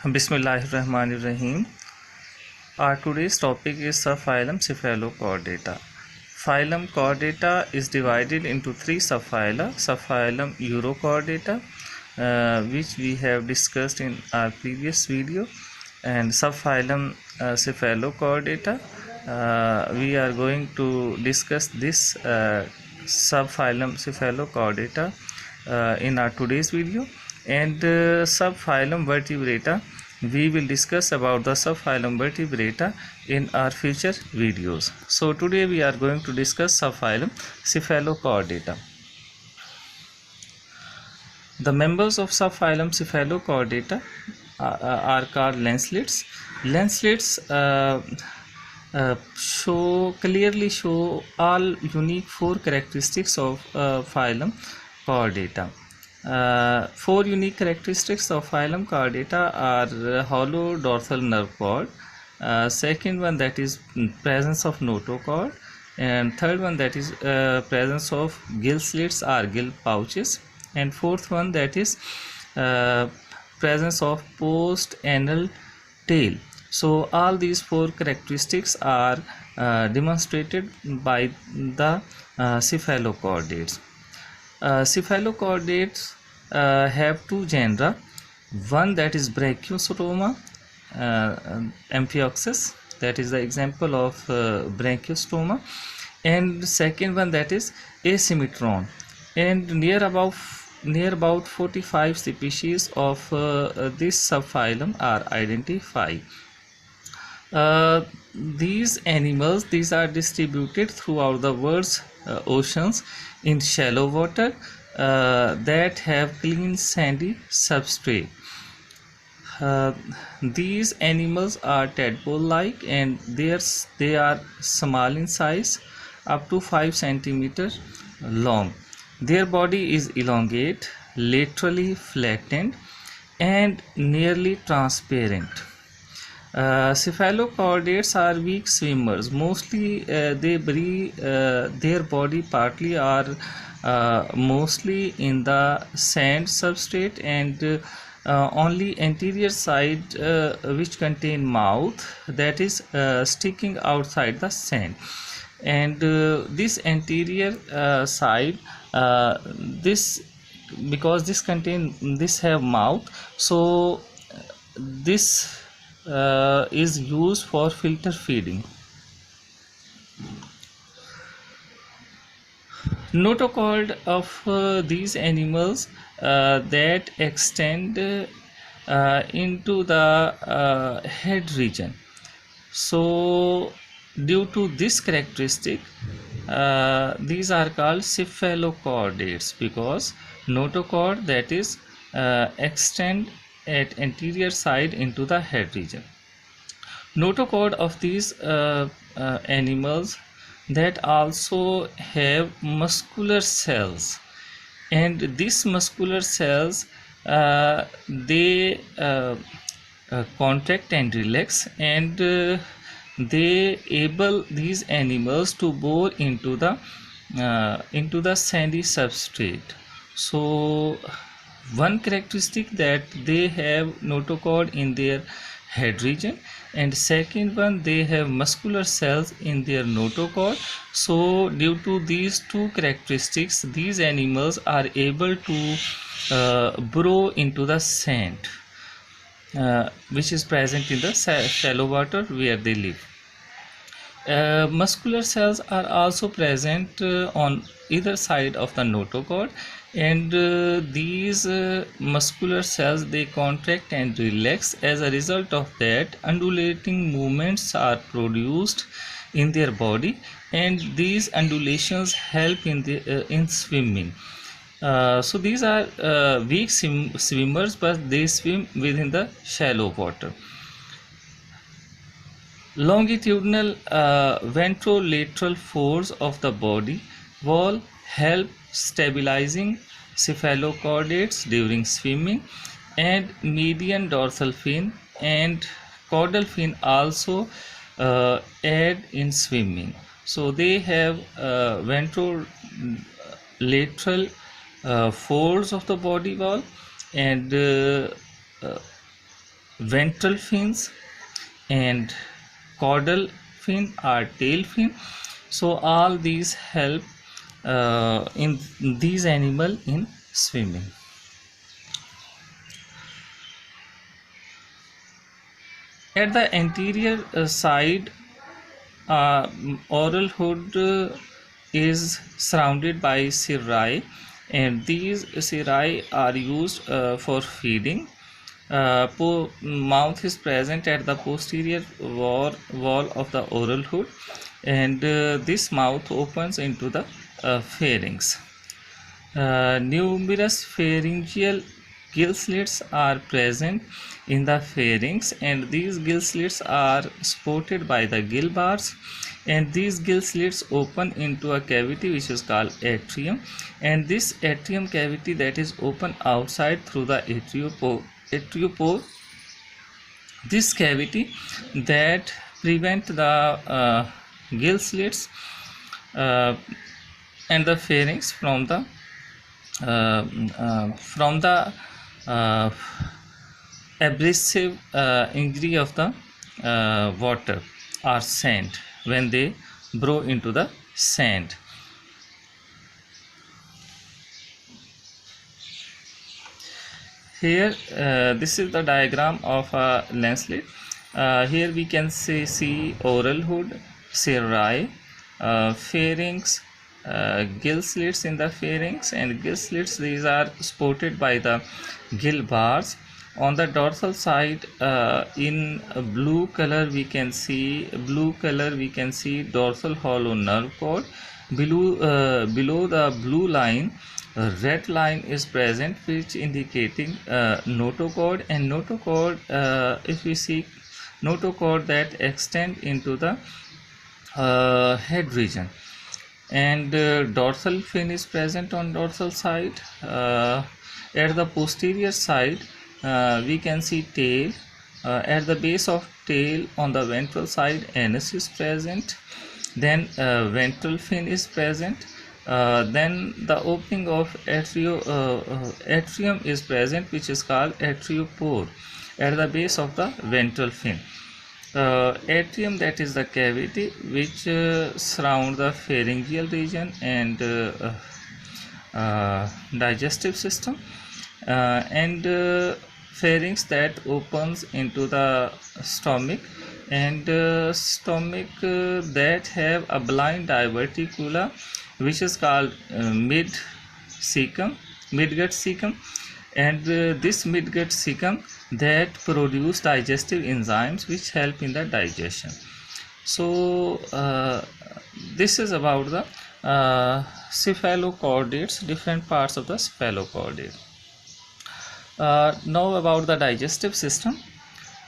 Bismillahirrahmanirrahim. Our today's topic is subphylum Cephalochordata. Phylum Chordata is divided into three subphyla. Subphylum Urochordata, which we have discussed in our previous video, and subphylum Cephalochordata. We are going to discuss this subphylum Cephalochordata in our today's video, and subphylum Vertebrata. We will discuss about the subphylum Vertebrata in our future videos. So today we are going to discuss subphylum Cephalochordata. The members of subphylum Cephalochordata are called lancelets. Lancelets clearly show all unique four characteristics of phylum Chordata. Four unique characteristics of phylum Chordata are hollow dorsal nerve cord, second one that is presence of notochord, and third one that is presence of gill slits or gill pouches, and fourth one that is presence of post anal tail. So all these four characteristics are demonstrated by the cephalochordates. Cephalochordates have two genera, one that is Brachiostroma amphioxus, that is the example of Brachiostroma, and second one that is Asymmetron, and near about 45 species of this subphylum are identified. These animals are distributed throughout the world's oceans in shallow water that have clean sandy substrate. These animals are tadpole-like, and they are small in size, up to 5 cm long. Their body is elongate, laterally flattened, and nearly transparent. Cephalochordates are weak swimmers. Mostly they bury their body partly or mostly in the sand substrate, and only anterior side which contain mouth, that is sticking outside the sand, and this anterior side, because this have mouth, so this is used for filter feeding. Notochord of these animals that extend into the head region. So due to this characteristic, these are called cephalochordates, because notochord that is extend at anterior side into the head region. Notochord of these animals that also have muscular cells, and these muscular cells they contract and relax, and they able these animals to bore into the sandy substrate. So one characteristic that they have notochord in their head region, and second one they have muscular cells in their notochord. So due to these two characteristics, these animals are able to burrow into the sand which is present in the shallow water where they live. Muscular cells are also present on either side of the notochord, and these muscular cells they contract and relax. As a result of that, undulating movements are produced in their body, and these undulations help in swimming. So these are weak swimmers, but they swim within the shallow water. Longitudinal ventrolateral force of the body wall help stabilizing cephalochordates during swimming, and median dorsal fin and caudal fin also aid in swimming. So they have ventrolateral folds of the body wall, and ventral fins, and caudal fin or tail fin. So all these help in these animal in swimming. At the anterior side, oral hood is surrounded by cirri, and these cirri are used for feeding. Mouth is present at the posterior wall of the oral hood, and this mouth opens into the pharynx. Numerous pharyngeal gill slits are present in the pharynx, and these gill slits are supported by the gill bars, and these gill slits open into a cavity which is called atrium, and this atrium cavity that is open outside through the atriopore, this cavity that prevent the gill slits and the pharynx from the uh, abrasive injury of the water or sand when they burrow into the sand. Here this is the diagram of a lancelet. Here we can see oral hood, cirri, pharynx, gill slits in the pharynx, and gill slits, these are supported by the gill bars. On the dorsal side, in blue color we can see dorsal hollow nerve cord. Below the blue line, a red line is present which indicating notochord, and notochord, if we see notochord that extend into the head region, and dorsal fin is present on dorsal side. At the posterior side, we can see tail. At the base of tail on the ventral side, anus is present, then ventral fin is present, then the opening of atrium is present, which is called atriopore at the base of the ventral fin. Atrium, that is the cavity which surround the pharyngeal region and digestive system, and pharynx that opens into the stomach, and stomach that have a blind diverticula which is called midgut cecum, and this midgut cecum that produce digestive enzymes which help in the digestion. So this is about the cephalochordates, different parts of the cephalochordate. Now about the digestive system.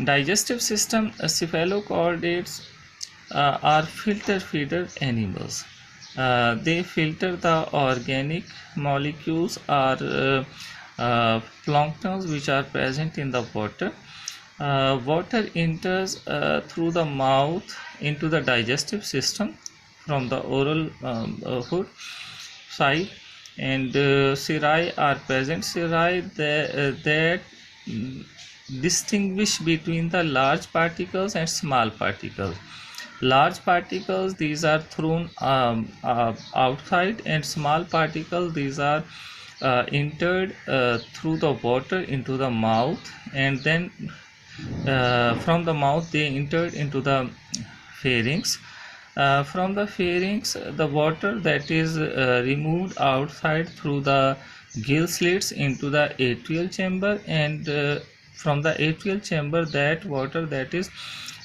Cephalochordates are filter feeder animals. They filter the organic molecules or planktons which are present in the water. Water enters through the mouth into the digestive system from the oral hood side, and cirri are present. Cirri that distinguish between the large particles and small particles. Large particles, these are thrown outside, and small particles, these are entered through the water into the mouth, and then from the mouth they entered into the pharynx. From the pharynx, the water that is removed outside through the gill slits into the atrial chamber, and from the atrial chamber, that water that is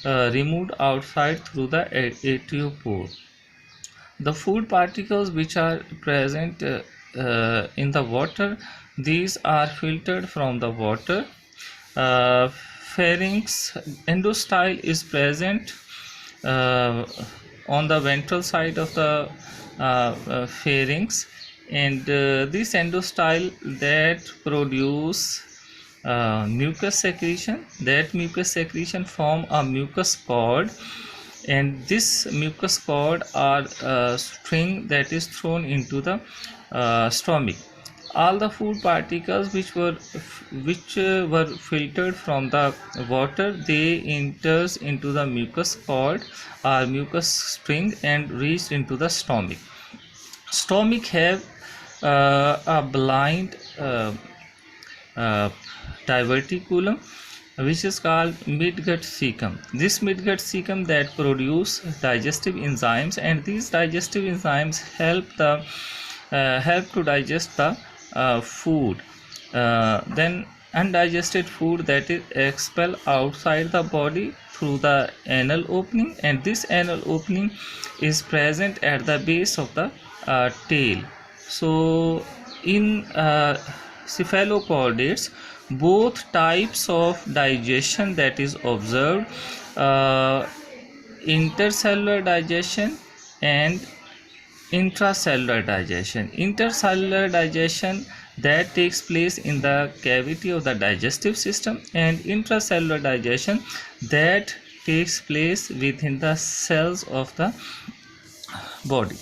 removed outside through the atriopore. The food particles which are present in the water, these are filtered from the water. Pharynx endostyle is present on the ventral side of the pharynx, and this endostyle that produce mucus secretion. That mucus secretion form a mucus cord, and this mucus cord are string that is thrown into the stomach. All the food particles which were filtered from the water, they enters into the mucus cord or mucus string and reached into the stomach. Stomach have a blind uh, diverticulum which is called midgut cecum. This midgut cecum that produce digestive enzymes, and these digestive enzymes help to digest the food. Then undigested food that is expelled outside the body through the anal opening, and this anal opening is present at the base of the tail. So in cephalochordates, both types of digestion that is observed, intercellular digestion and intracellular digestion. Intercellular digestion that takes place in the cavity of the digestive system, and intracellular digestion that takes place within the cells of the body.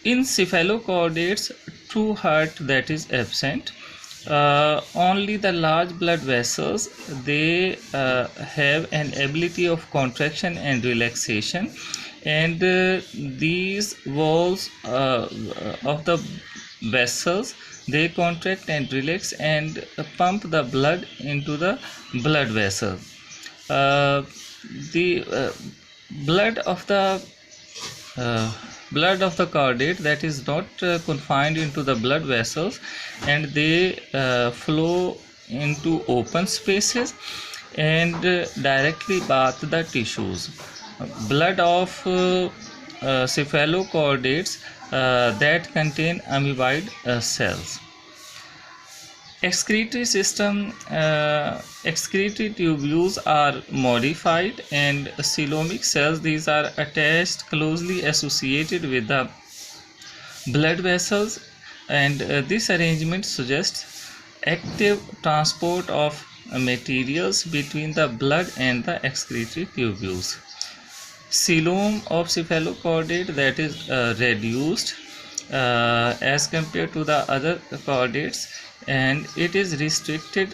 In cephalochordates, true heart that is absent. Only the large blood vessels, they have an ability of contraction and relaxation, and these walls of the vessels, they contract and relax and pump the blood into the blood vessel. The blood of the chordate that is not confined into the blood vessels, and they flow into open spaces and directly bath the tissues. Blood of cephalochordates that contain amoeboid cells. Excretory system, excretory tubules are modified, and coelomic cells, these are attached, closely associated with the blood vessels, and this arrangement suggests active transport of materials between the blood and the excretory tubules. Coelom of cephalochordate that is reduced as compared to the other chordates, and it is restricted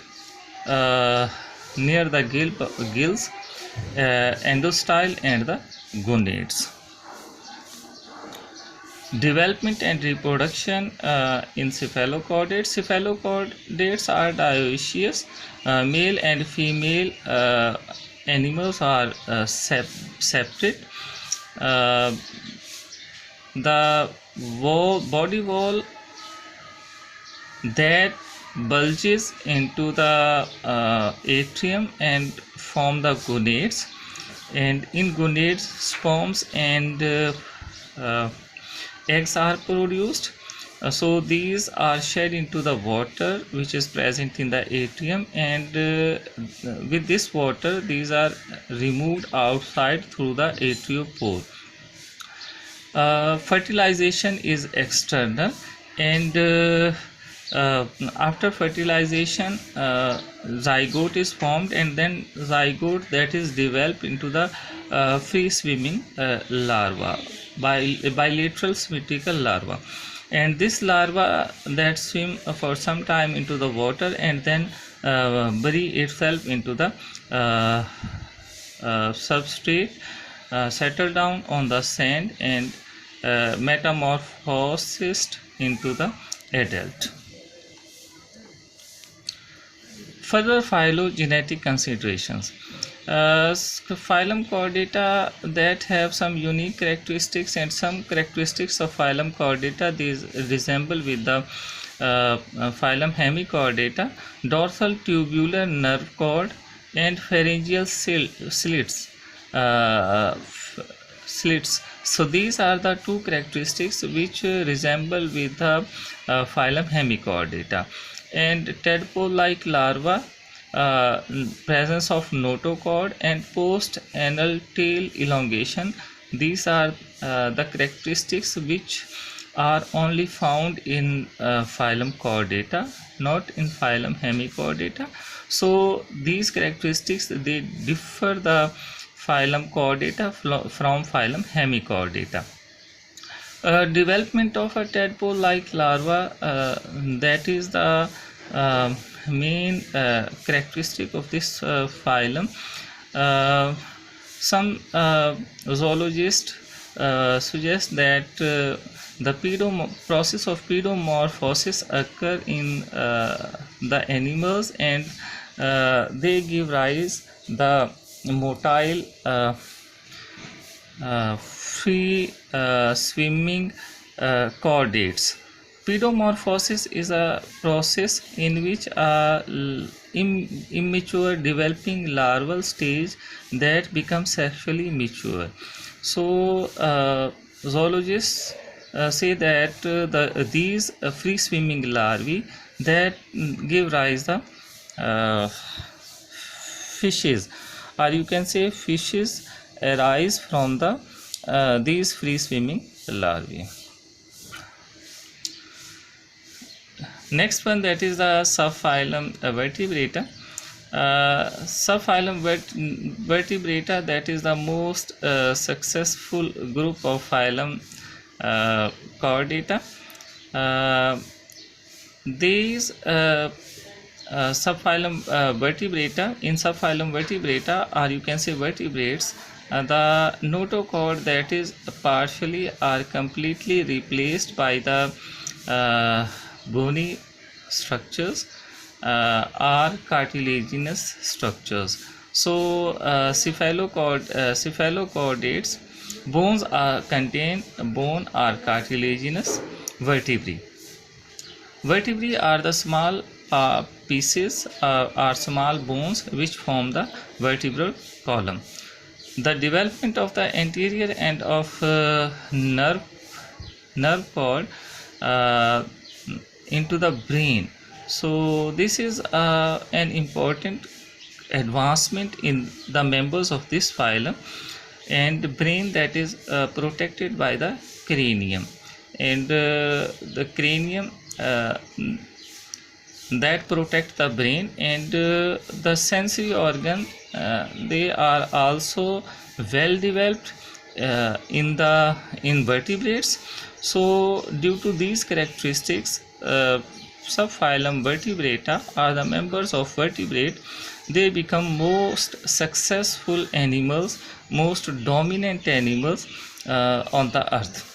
near the gills, endostyle and the gonads. Development and reproduction in cephalochordates. Cephalochordates are dioecious. Male and female animals are separate. The body wall that bulges into the atrium and form the gonads, and in gonads sperms and eggs are produced. So these are shed into the water which is present in the atrium, and with this water these are removed outside through the atriopore. Fertilization is external, and after fertilization zygote is formed, and then zygote that is developed into the free swimming larva, bilateral symmetrical larva, and this larva that swim for some time into the water and then bury itself into the substrate, settle down on the sand, and metamorphosis into the adult. Further phylogenetic considerations. Phylum Chordata that have some unique characteristics, and some characteristics of phylum Chordata these resemble with the phylum Hemichordata. Dorsal tubular nerve cord and pharyngeal slits. So these are the two characteristics which resemble with the phylum Hemichordata. And tadpole-like larva, presence of notochord and post-anal tail elongation. These are the characteristics which are only found in phylum Chordata, not in phylum Hemichordata. So these characteristics, they differ the phylum Chordata from phylum Hemichordata. Development of a tadpole-like larva, that is the main characteristic of this phylum. Some zoologists suggest that the process of pedomorphosis occur in the animals, and they give rise the motile free swimming chordates. Pedomorphosis is a process in which a immature developing larval stage that becomes sexually mature. So zoologists say that these free swimming larvae that give rise the fishes, or you can say fishes arise from the these free swimming larvae. Next one, that is the subphylum Vertebrata. Subphylum Vertebrata, that is the most successful group of phylum Chordata. These subphylum Vertebrata, in subphylum Vertebrata, or you can say vertebrates, the notochord that is partially or completely replaced by the bony structures are cartilaginous structures. So cephalochordates bones contain bone or cartilaginous vertebrae. Vertebrae are the small pieces or small bones which form the vertebral column. The development of the anterior end of nerve cord into the brain. So this is an important advancement in the members of this phylum, and the brain that is protected by the cranium, and the cranium that protect the brain, and the sensory organ they are also well developed in vertebrates. So due to these characteristics, subphylum Vertebrata are the members of vertebrate. They become most successful animals, most dominant animals on the earth.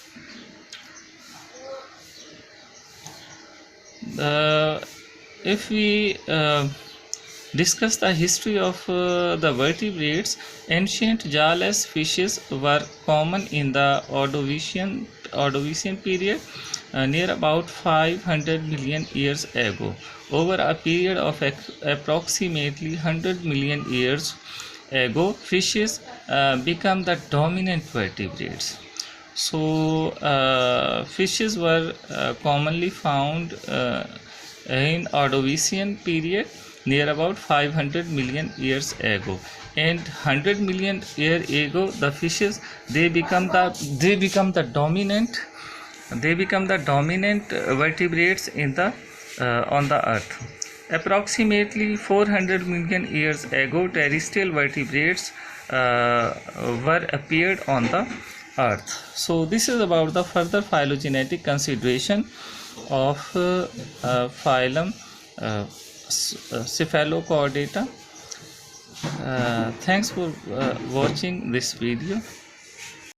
If we discuss the history of the vertebrates, ancient jawless fishes were common in the Ordovician period, near about 500 million years ago. Over a period of approximately 100 million years ago, fishes become the dominant vertebrates. So fishes were commonly found in Ordovician period, near about 500 million years ago, and 100 million years ago the fishes they become the dominant vertebrates in the on the earth. Approximately 400 million years ago, terrestrial vertebrates were appeared on the earth. So this is about the further phylogenetic consideration of phylum Cephalochordata. Thanks for watching this video.